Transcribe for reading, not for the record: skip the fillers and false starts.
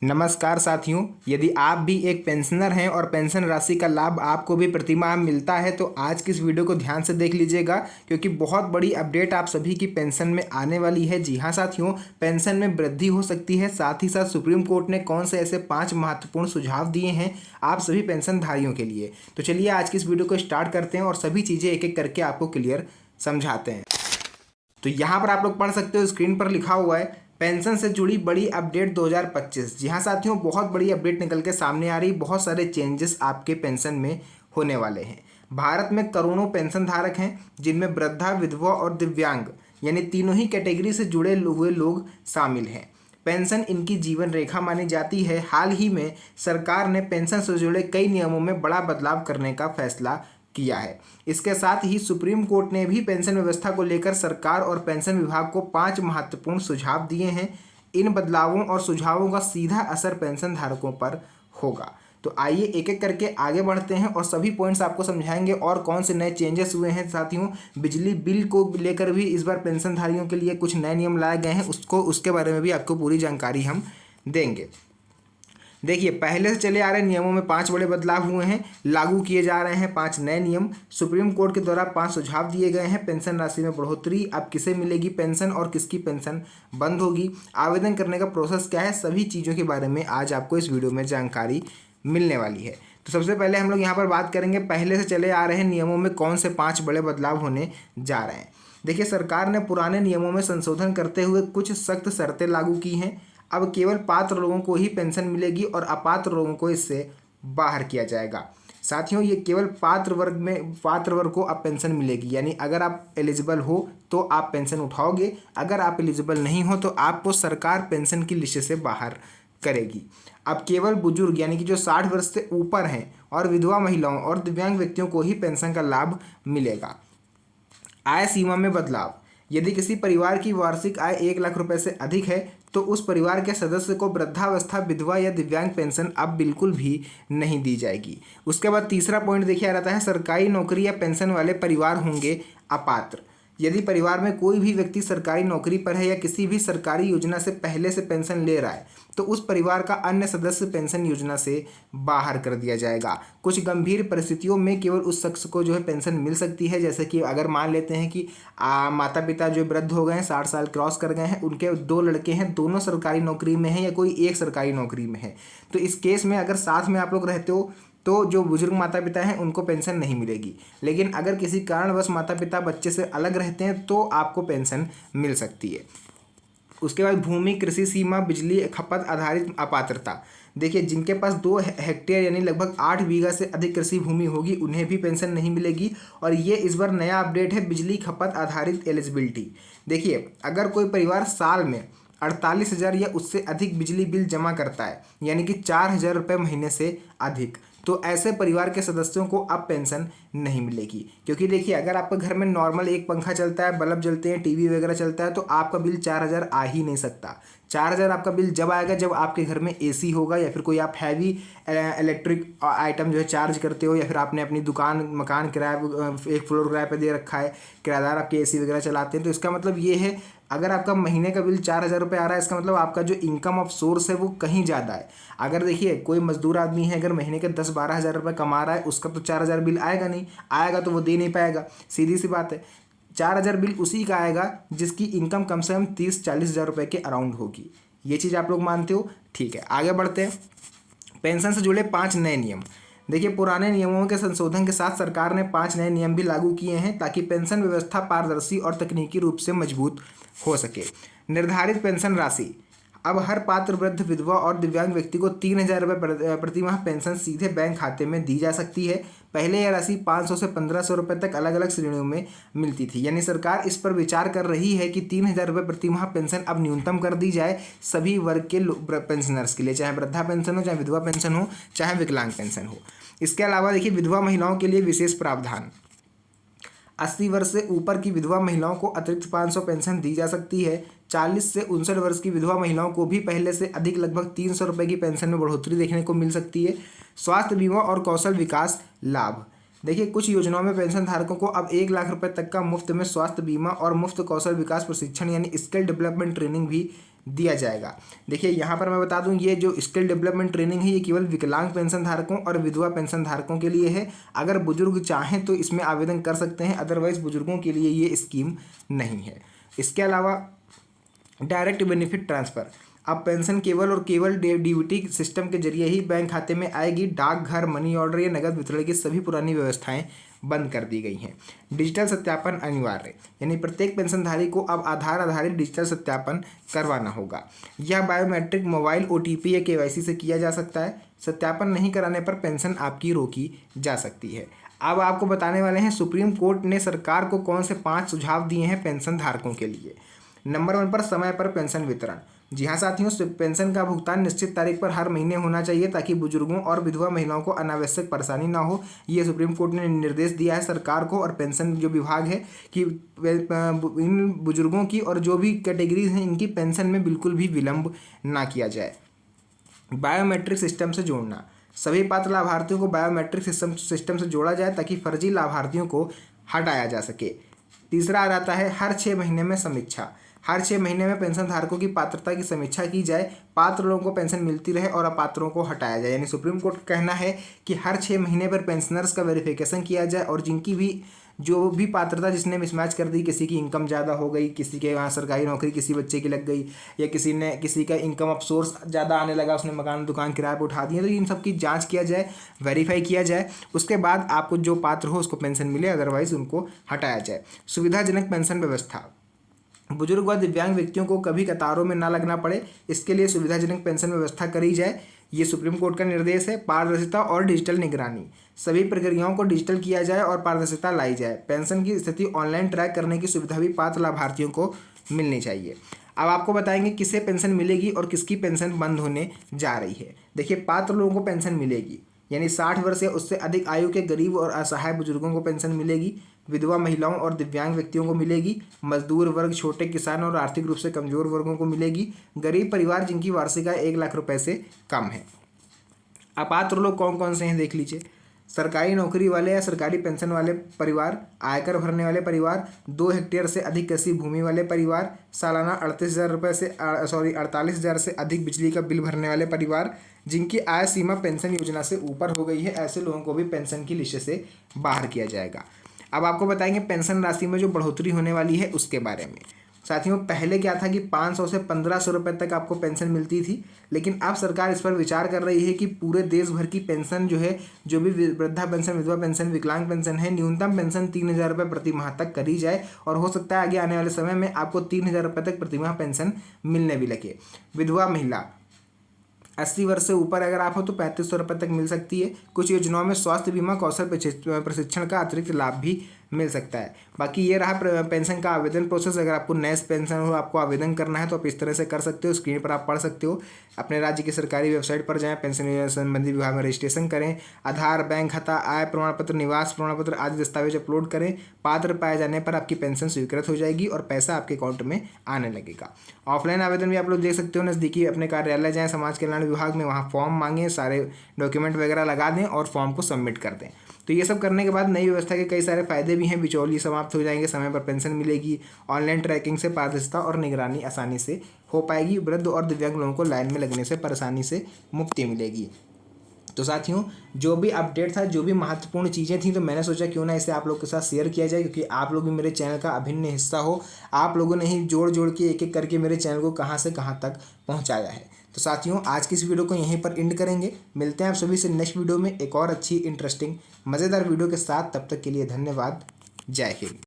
नमस्कार साथियों, यदि आप भी एक पेंशनर हैं और पेंशन राशि का लाभ आपको भी प्रतिमाह मिलता है तो आज की इस वीडियो को ध्यान से देख लीजिएगा, क्योंकि बहुत बड़ी अपडेट आप सभी की पेंशन में आने वाली है। जी हाँ साथियों, पेंशन में वृद्धि हो सकती है। साथ ही साथ सुप्रीम कोर्ट ने कौन से ऐसे 5 महत्वपूर्ण सुझाव दिए हैं आप सभी पेंशनधारियों के लिए। तो चलिए आज की इस वीडियो को स्टार्ट करते हैं और सभी चीज़ें एक एक करके आपको क्लियर समझाते हैं। तो यहाँ पर आप लोग पढ़ सकते हो, स्क्रीन पर लिखा हुआ है पेंशन से जुड़ी बड़ी अपडेट 2025। जी हाँ साथियों, बहुत बड़ी अपडेट निकल के सामने आ रही। बहुत सारे चेंजेस आपके पेंशन में होने वाले हैं। भारत में करोड़ों पेंशन धारक हैं, जिनमें वृद्धा, विधवा और दिव्यांग यानी तीनों ही कैटेगरी से जुड़े हुए लोग शामिल हैं। पेंशन इनकी जीवन रेखा मानी जाती है। हाल ही में सरकार ने पेंशन से जुड़े कई नियमों में बड़ा बदलाव करने का फैसला किया है। इसके साथ ही सुप्रीम कोर्ट ने भी पेंशन व्यवस्था को लेकर सरकार और पेंशन विभाग को 5 महत्वपूर्ण सुझाव दिए हैं। इन बदलावों और सुझावों का सीधा असर पेंशन धारकों पर होगा। तो आइए एक एक करके आगे बढ़ते हैं और सभी पॉइंट्स आपको समझाएंगे और कौन से नए चेंजेस हुए हैं। साथियों, बिजली बिल को लेकर भी इस बार पेंशनधारियों के लिए कुछ नए नियम लाए गए हैं, उसके बारे में भी आपको पूरी जानकारी हम देंगे। देखिए, पहले से चले आ रहे नियमों में 5 बड़े बदलाव हुए हैं, लागू किए जा रहे हैं 5 नए नियम। सुप्रीम कोर्ट के द्वारा 5 सुझाव दिए गए हैं। पेंशन राशि में बढ़ोतरी, अब किसे मिलेगी पेंशन और किसकी पेंशन बंद होगी, आवेदन करने का प्रोसेस क्या है, सभी चीज़ों के बारे में आज आपको इस वीडियो में जानकारी मिलने वाली है। तो सबसे पहले हम लोग यहाँ पर बात करेंगे पहले से चले आ रहे नियमों में कौन से 5 बड़े बदलाव होने जा रहे हैं। देखिए, सरकार ने पुराने नियमों में संशोधन करते हुए कुछ सख्त शर्तें लागू की हैं। अब केवल पात्र लोगों को ही पेंशन मिलेगी और अपात्र लोगों को इससे बाहर किया जाएगा। साथियों, ये केवल पात्र वर्ग को अब पेंशन मिलेगी, यानी अगर आप एलिजिबल हो तो आप पेंशन उठाओगे, अगर आप एलिजिबल नहीं हो तो आपको सरकार पेंशन की लिस्ट से बाहर करेगी। अब केवल बुजुर्ग यानी कि जो 60 वर्ष से ऊपर हैं और विधवा महिलाओं और दिव्यांग व्यक्तियों को ही पेंशन का लाभ मिलेगा। आय सीमा में बदलाव, यदि किसी परिवार की वार्षिक आय 1 लाख रुपए से अधिक है तो उस परिवार के सदस्य को वृद्धावस्था, विधवा या दिव्यांग पेंशन अब बिल्कुल भी नहीं दी जाएगी। उसके बाद तीसरा पॉइंट देखिए आ रहता है, सरकारी नौकरी या पेंशन वाले परिवार होंगे अपात्र। यदि परिवार में कोई भी व्यक्ति सरकारी नौकरी पर है या किसी भी सरकारी योजना से पहले से पेंशन ले रहा है तो उस परिवार का अन्य सदस्य पेंशन योजना से बाहर कर दिया जाएगा। कुछ गंभीर परिस्थितियों में केवल उस शख्स को जो है पेंशन मिल सकती है, जैसे कि अगर मान लेते हैं कि माता पिता जो वृद्ध हो गए हैं, 60 साल क्रॉस कर गए हैं, उनके 2 लड़के हैं, दोनों सरकारी नौकरी में हैं या कोई एक सरकारी नौकरी में है, तो इस केस में अगर साथ में आप लोग रहते हो तो जो बुजुर्ग माता पिता हैं उनको पेंशन नहीं मिलेगी। लेकिन अगर किसी कारणवश माता पिता बच्चे से अलग रहते हैं तो आपको पेंशन मिल सकती है। उसके बाद भूमि, कृषि सीमा, बिजली खपत आधारित अपात्रता। देखिए, जिनके पास 2 हेक्टेयर यानी लगभग 8 बीघा से अधिक कृषि भूमि होगी उन्हें भी पेंशन नहीं मिलेगी। और ये इस बार नया अपडेट है, बिजली खपत आधारित एलिजिबिलिटी। देखिए, अगर कोई परिवार साल में 48,000 या उससे अधिक बिजली बिल जमा करता है, यानी कि 4,000 रुपये महीने से अधिक, तो ऐसे परिवार के सदस्यों को अब पेंशन नहीं मिलेगी। क्योंकि देखिए, अगर आपके घर में नॉर्मल एक पंखा चलता है, बल्ब जलते हैं, टीवी वगैरह चलता है, तो आपका बिल 4,000 आ ही नहीं सकता। 4,000 आपका बिल जब आएगा जब आपके घर में एसी होगा या फिर कोई आप हैवी इलेक्ट्रिक आइटम जो है चार्ज करते हो, या फिर आपने अपनी दुकान मकान किराए एक फ्लोर किराए पे दे रखा है, किराएदार आपके एसी वगैरह चलाते हैं। तो इसका मतलब ये है, अगर आपका महीने का बिल 4,000 रुपये आ रहा है, इसका मतलब आपका जो इनकम ऑफ सोर्स है वो कहीं ज़्यादा है। अगर देखिए, कोई मजदूर आदमी है, अगर महीने के 10-12 हज़ार रुपये कमा रहा है, उसका तो 4,000 बिल आएगा नहीं, आएगा तो वो दे नहीं पाएगा। सीधी सी बात है, 4,000 बिल उसी का आएगा जिसकी इनकम कम से कम 30-40 हज़ार रुपये के अराउंड होगी। ये चीज़ आप लोग मानते हो? ठीक है, आगे बढ़ते हैं। पेंशन से जुड़े 5 नए नियम। देखिए, पुराने नियमों के संशोधन के साथ सरकार ने 5 नए नियम भी लागू किए हैं ताकि पेंशन व्यवस्था पारदर्शी और तकनीकी रूप से मजबूत हो सके। निर्धारित पेंशन राशि, अब हर पात्र वृद्ध, विधवा और दिव्यांग व्यक्ति को 3,000 रुपये प्रति माह पेंशन सीधे बैंक खाते में दी जा सकती है। पहले यह राशि 500 से 1,500 रुपये तक अलग अलग श्रेणियों में मिलती थी, यानी सरकार इस पर विचार कर रही है कि 3,000 रुपये प्रति माह पेंशन अब न्यूनतम कर दी जाए सभी वर्ग के पेंशनर्स के लिए, चाहे वृद्धा पेंशन हो, चाहे विधवा पेंशन हो, चाहे विकलांग पेंशन हो। इसके अलावा देखिए, विधवा महिलाओं के लिए विशेष प्रावधान, 80 वर्ष से ऊपर की विधवा महिलाओं को अतिरिक्त 500 पेंशन दी जा सकती है। 40 से 59 वर्ष की विधवा महिलाओं को भी पहले से अधिक लगभग 300 रुपये की पेंशन में बढ़ोतरी देखने को मिल सकती है। स्वास्थ्य बीमा और कौशल विकास लाभ, देखिए, कुछ योजनाओं में पेंशन धारकों को अब 1 लाख रुपए तक का मुफ्त में स्वास्थ्य बीमा और मुफ्त कौशल विकास प्रशिक्षण यानी स्किल डेवलपमेंट ट्रेनिंग भी दिया जाएगा। देखिए, यहाँ पर मैं बता दूं, ये जो स्किल डेवलपमेंट ट्रेनिंग है ये केवल विकलांग पेंशन धारकों और विधवा पेंशन धारकों के लिए है। अगर बुजुर्ग चाहें तो इसमें आवेदन कर सकते हैं, अदरवाइज बुजुर्गों के लिए ये स्कीम नहीं है। इसके अलावा डायरेक्ट बेनिफिट ट्रांसफ़र, अब पेंशन केवल और केवल डीबीटी सिस्टम के जरिए ही बैंक खाते में आएगी। डाकघर, मनी ऑर्डर या नगद वितरण की सभी पुरानी व्यवस्थाएं बंद कर दी गई हैं। डिजिटल सत्यापन अनिवार्य, यानी प्रत्येक पेंशनधारी को अब आधार आधारित डिजिटल सत्यापन करवाना होगा। यह बायोमेट्रिक, मोबाइल, ओटीपी या केवाईसी से किया जा सकता है। सत्यापन नहीं कराने पर पेंशन आपकी रोकी जा सकती है। अब आपको बताने वाले हैं सुप्रीम कोर्ट ने सरकार को कौन से 5 सुझाव दिए हैं पेंशन धारकों के लिए। नंबर 1 पर समय पर पेंशन वितरण। जी हाँ साथियों, पेंशन का भुगतान निश्चित तारीख पर हर महीने होना चाहिए ताकि बुजुर्गों और विधवा महिलाओं को अनावश्यक परेशानी ना हो। ये सुप्रीम कोर्ट ने निर्देश दिया है सरकार को और पेंशन जो विभाग है कि इन बुजुर्गों की और जो भी कैटेगरीज हैं इनकी पेंशन में बिल्कुल भी विलंब ना किया जाए। बायोमेट्रिक सिस्टम से जोड़ना, सभी पात्र लाभार्थियों को बायोमेट्रिक सिस्टम से जोड़ा जाए ताकि फर्जी लाभार्थियों को हटाया जा सके। तीसरा आ जाता है हर 6 महीने में समीक्षा। हर 6 महीने में पेंशन धारकों की पात्रता की समीक्षा की जाए, पात्र लोगों को पेंशन मिलती रहे और अपात्रों को हटाया जाए। यानी सुप्रीम कोर्ट का कहना है कि हर 6 महीने पर पेंशनर्स का वेरिफिकेशन किया जाए और जिनकी भी जो भी पात्रता जिसने मिसमैच कर दी, किसी की इनकम ज़्यादा हो गई, किसी के वहाँ सरकारी नौकरी किसी बच्चे की लग गई, या किसी का इनकम ऑफ सोर्स ज़्यादा आने लगा, उसने मकान दुकान किराए पर उठा दिए, तो इन सब की जांच किया जाए, वेरीफाई किया जाए। उसके बाद आपको जो पात्र हो उसको पेंशन मिले, अदरवाइज उनको हटाया जाए। सुविधाजनक पेंशन व्यवस्था, बुजुर्ग व दिव्यांग व्यक्तियों को कभी कतारों में ना लगना पड़े, इसके लिए सुविधाजनक पेंशन व्यवस्था करी जाए। ये सुप्रीम कोर्ट का निर्देश है। पारदर्शिता और डिजिटल निगरानी, सभी प्रक्रियाओं को डिजिटल किया जाए और पारदर्शिता लाई जाए। पेंशन की स्थिति ऑनलाइन ट्रैक करने की सुविधा भी पात्र लाभार्थियों को मिलनी चाहिए। अब आपको बताएंगे किसे पेंशन मिलेगी और किसकी पेंशन बंद होने जा रही है। देखिए, पात्र लोगों को पेंशन मिलेगी, यानी 60 वर्ष या उससे अधिक आयु के गरीब और असहाय बुजुर्गों को पेंशन मिलेगी। विधवा महिलाओं और दिव्यांग व्यक्तियों को मिलेगी। मजदूर वर्ग, छोटे किसान और आर्थिक रूप से कमजोर वर्गों को मिलेगी। गरीब परिवार जिनकी वार्षिक आय 1 लाख रुपए से कम है। अपात्र लोग कौन कौन से हैं देख लीजिए। सरकारी नौकरी वाले या सरकारी पेंशन वाले परिवार, आयकर भरने वाले परिवार, 2 हेक्टेयर से अधिक कृषि भूमि वाले परिवार, सालाना 48,000 से अधिक बिजली का बिल भरने वाले परिवार, जिनकी आय सीमा पेंशन योजना से ऊपर हो गई है, ऐसे लोगों को भी पेंशन की लिस्ट से बाहर किया जाएगा। अब आपको बताएंगे पेंशन राशि में जो बढ़ोतरी होने वाली है उसके बारे में। साथियों, पहले क्या था कि 500 से 1500 रुपये तक आपको पेंशन मिलती थी, लेकिन अब सरकार इस पर विचार कर रही है कि पूरे देश भर की पेंशन जो है, जो भी वृद्धा पेंशन, विधवा पेंशन, विकलांग पेंशन है, न्यूनतम पेंशन 3000 रुपये प्रति माह तक करी जाए और हो सकता है आगे आने वाले समय में आपको 3000 रुपये तक प्रति माह पेंशन मिलने भी लगे। विधवा महिला 80 वर्ष से ऊपर अगर आप हो तो 3500 रुपये तक मिल सकती है। कुछ योजनाओं में स्वास्थ्य बीमा, कौशल प्रशिक्षण का अतिरिक्त लाभ भी मिल सकता है। बाकी ये रहा पेंशन का आवेदन प्रोसेस। अगर आपको नए पेंशन हो, आपको आवेदन करना है तो आप इस तरह से कर सकते हो। स्क्रीन पर आप पढ़ सकते हो। अपने राज्य की सरकारी वेबसाइट पर जाएं, पेंशन योजना संबंधी विभाग में रजिस्ट्रेशन करें, आधार, बैंक खाता, आय प्रमाण पत्र, निवास प्रमाण पत्र आदि दस्तावेज अपलोड करें। पात्र पाए जाने पर आपकी पेंशन स्वीकृत हो जाएगी और पैसा आपके अकाउंट में आने लगेगा। ऑफलाइन आवेदन भी आप लोग देख सकते हो। नज़दीकी अपने कार्यालय जाएँ, समाज कल्याण विभाग में, वहाँ फॉर्म मांगें, सारे डॉक्यूमेंट वगैरह लगा दें और फॉर्म को सबमिट कर दें। तो ये सब करने के बाद नई व्यवस्था के कई सारे फायदे भी हैं। बिचौलिए समाप्त हो जाएंगे, समय पर पेंशन मिलेगी, ऑनलाइन ट्रैकिंग से पारदर्शिता और निगरानी आसानी से हो पाएगी, वृद्ध और दिव्यांग लोगों को लाइन में लगने से परेशानी से मुक्ति मिलेगी। तो साथियों, जो भी अपडेट था, जो भी महत्वपूर्ण चीज़ें थी, तो मैंने सोचा क्यों ना इसे आप लोग के साथ शेयर किया जाए, क्योंकि आप लोग भी मेरे चैनल का अभिन्न हिस्सा हो। आप लोगों ने ही जोड़ जोड़ के एक एक करके मेरे चैनल को कहाँ से कहाँ तक पहुँचाया है। तो साथियों, आज की इस वीडियो को यहीं पर एंड करेंगे। मिलते हैं आप सभी से नेक्स्ट वीडियो में एक और अच्छी, इंटरेस्टिंग, मज़ेदार वीडियो के साथ। तब तक के लिए धन्यवाद। जय हिंद।